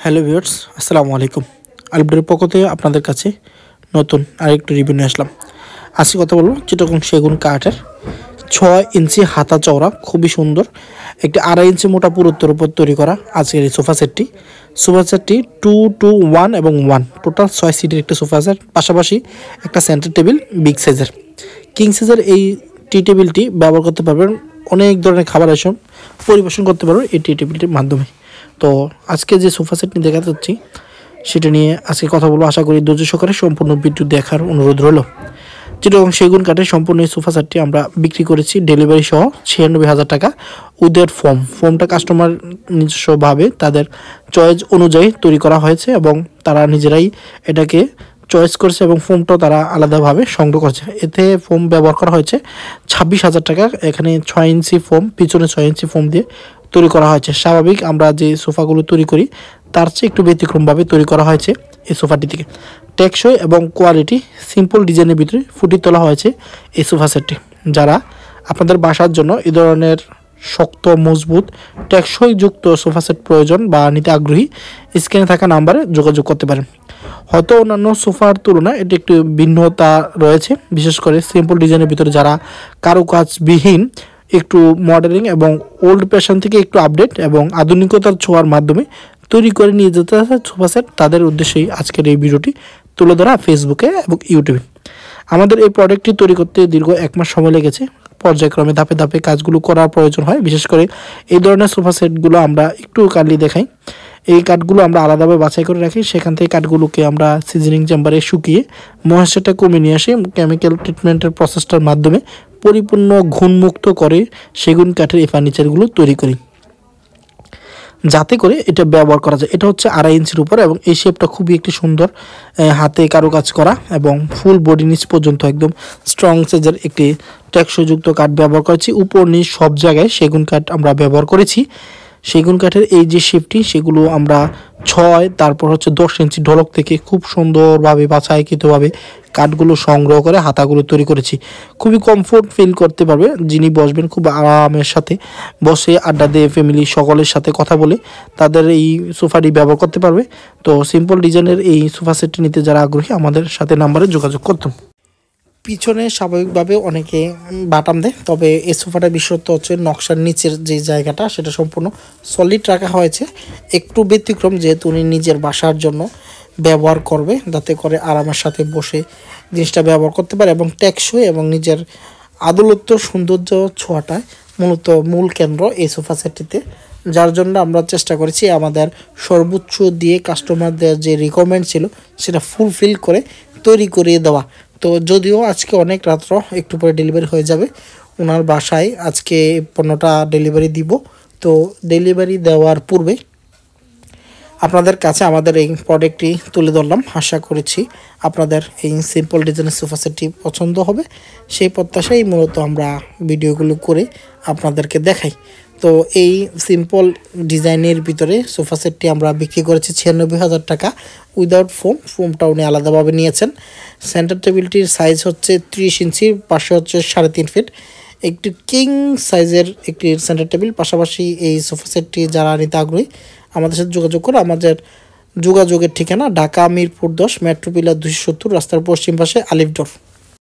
Hello viewers, আসসালামু আলাইকুম। আলবডের পক্ষ থেকে আপনাদের কাছে নতুন আরেকটু রিভিউ নিয়ে আসলাম। আজকে কথা বলবো চিটাগং সেগুন কাঠের 6 ইঞ্চি হাতা চওড়া, খুবই সুন্দর একটি 2.5 ইঞ্চি মোটা পুরুত্বের উপর তৈরি করা আজকের এই সোফা সেটটি 2-2-1 এবং 1 টোটাল 6 সিটের একটি সোফা সেট, পাশাপাশি একটা সেন্টার টেবিল বিগ সাইজের কিং সাইজের। এই টি টেবিলটি ব্যবহার করতে পারবেন, অনেক ধরনের খাবার আইটেম পরিবেশন করতে পারবেন এই টি টেবিলটির মাধ্যমে। তো আজকে যে সোফা সেটটি দেখা যাচ্ছি সেটা নিয়ে আজকে কথা বলবো। আশা করি ধৈর্য সহকারে সম্পূর্ণ ভিডিও দেখার অনুরোধ রইল। চিটাগং সেগুন কাঠের সম্পূর্ণ এই সোফা সেটটি আমরা বিক্রি করেছি ডেলিভারি সহ 96,000 টাকা উইথ ফোমটা কাস্টমার নিজস্বভাবে তাদের চয়েস অনুযায়ী তৈরি করা হয়েছে এবং তারা নিজেরাই এটাকে চয়েস করছে এবং ফোমটাও তারা আলাদাভাবে সংগ্রহ করছে। এতে ফোম ব্যবহার করা হয়েছে 26,000 টাকা। এখানে 6 ইঞ্চি ফোম, পিছনে 6 ইঞ্চি ফোম দিয়ে তৈরি করা হয়েছে। স্বাভাবিক আমরা যে সোফাগুলো তৈরি করি তার চেয়ে একটু ব্যতিক্রমভাবে তৈরি করা হয়েছে এই সোফাটি থেকে। টেকসই এবং কোয়ালিটি সিম্পল ডিজাইনের ভিতরে ফুটিয়ে তোলা হয়েছে এই সোফা সেটটি। যারা আপনাদের বাসার জন্য এই ধরনের শক্ত মজবুত টেকসই যুক্ত সোফা সেট প্রয়োজন বা নিতে আগ্রহী, স্ক্রিনে থাকা নাম্বারে যোগাযোগ করতে পারেন। হয়তো অন্যান্য সোফার তুলনায় এটি একটু ভিন্নতা রয়েছে, বিশেষ করে সিম্পল ডিজাইনের ভিতরে যারা কারুকাজবিহীন একটু মডেলিং এবং ওল্ড ফ্যাশন থেকে একটু আপডেট এবং আধুনিকতার ছোঁয়ার মাধ্যমে তৈরি করে নিয়ে যেতে আছে সোফা সেট, তাদের উদ্দেশ্যেই আজকের এই ভিডিওটি তুলে ধরা ফেসবুকে এবং ইউটিউবে। আমাদের এই প্রোডাক্টটি তৈরি করতে দীর্ঘ 1 মাস সময় লেগেছে। পর্যায়ক্রমে ধাপে ধাপে কাজগুলো করার প্রয়োজন হয়। বিশেষ করে এই ধরনের সোফা সেটগুলো আমরা একটু কাইন্ডলি দেখাই। এই কাঠগুলো আমরা আলাদাভাবে বাছাই করে রাখি, সেখান থেকে কাঠগুলোকে আমরা সিজনিং চেম্বারে শুকিয়ে ময়েশ্চারটা কমিয়ে নিয়ে আসি কেমিক্যাল ট্রিটমেন্টের প্রসেসটার মাধ্যমে পরিপূর্ণ ঘুণমুক্ত করে সেগুন কাঠের এই ফার্নিচারগুলো তৈরি করি, যাতে করে এটা ব্যবহার করা যায়। এটা হচ্ছে 2.5 ইঞ্চির উপর এবং এই শেপটা খুবই একটি সুন্দর, হাতে কারুকাজ করা এবং ফুল বডি নিচ পর্যন্ত একদম স্ট্রং সাইজের একটি টেকসইযুক্ত কাঠ ব্যবহার করেছি। উপর নিচ সব জায়গায় সেগুন কাঠ আমরা ব্যবহার করেছি। সেগুন কাঠের এই যে শেপটি সেগুলো আমরা 6 তারপর হচ্ছে 10 ইঞ্চি ঢোলক থেকে খুব সুন্দরভাবে বাছাইকৃতভাবে কাঠগুলো সংগ্রহ করে হাতাগুলো তৈরি করেছি। খুবই কমফোর্ট ফিল করতে পারবে, যিনি বসবেন খুব আরামের সাথে বসে আড্ডা দিয়ে ফ্যামিলি সকলের সাথে কথা বলে তাদের এই সোফাটি ব্যবহার করতে পারবে। তো সিম্পল ডিজাইনের এই সোফা সেটটি নিতে যারা আগ্রহী আমাদের সাথে নাম্বারে যোগাযোগ করতাম। পিছনে স্বাভাবিকভাবে অনেকে বাটাম দেয়, তবে এই সোফাটার বিশেষত্ব হচ্ছে নকশার নিচের যে জায়গাটা সেটা সম্পূর্ণ সলিড রাখা হয়েছে। একটু ব্যতিক্রম, যেহেতু উনি নিজের বাসার জন্য ব্যবহার করবে, যাতে করে আরামের সাথে বসে জিনিসটা ব্যবহার করতে পারে এবং টেকসই এবং নিজের আদলত্ব সৌন্দর্য ছোঁয়াটায় মূলত মূল কেন্দ্র এই সোফা সেটটিতে। যার জন্য আমরা চেষ্টা করেছি আমাদের সর্বোচ্চ দিয়ে কাস্টমারদের যে রিকোয়ারমেন্ট ছিল সেটা ফুলফিল করে তৈরি করিয়ে দেওয়া। তো যদিও আজকে অনেক রাত্র, একটু পরে ডেলিভারি হয়ে যাবে ওনার বাসায়, আজকে পণ্যটা ডেলিভারি দিব। তো ডেলিভারি দেওয়ার পূর্বে আপনাদের কাছে আমাদের এই প্রোডাক্টটি তুলে ধরলাম। আশা করেছি আপনাদের এই সিম্পল ডিজাইনের সোফা সেটটি পছন্দ হবে, সেই প্রত্যাশাই মূলত আমরা ভিডিওগুলো করে আপনাদেরকে দেখাই। তো এই সিম্পল ডিজাইনের ভিতরে সোফা সেটটি আমরা বিক্রি করেছি 96,000 টাকা উইদাউট ফোমটা উনি আলাদাভাবে নিয়েছেন। সেন্টার টেবিলটির সাইজ হচ্ছে 30 ইঞ্চি, পাশে হচ্ছে 3.5 ফিট, একটি কিং সাইজের একটি সেন্টার টেবিল। পাশাপাশি এই সোফা সেটটি যারা নিতে আগ্রহী আমাদের সাথে যোগাযোগ করে। আমাদের যোগাযোগের ঠিকানা ঢাকা মিরপুর 10, মেট্রো পিলার 270, রাস্তার পশ্চিম পাশে আলিফ ডোর।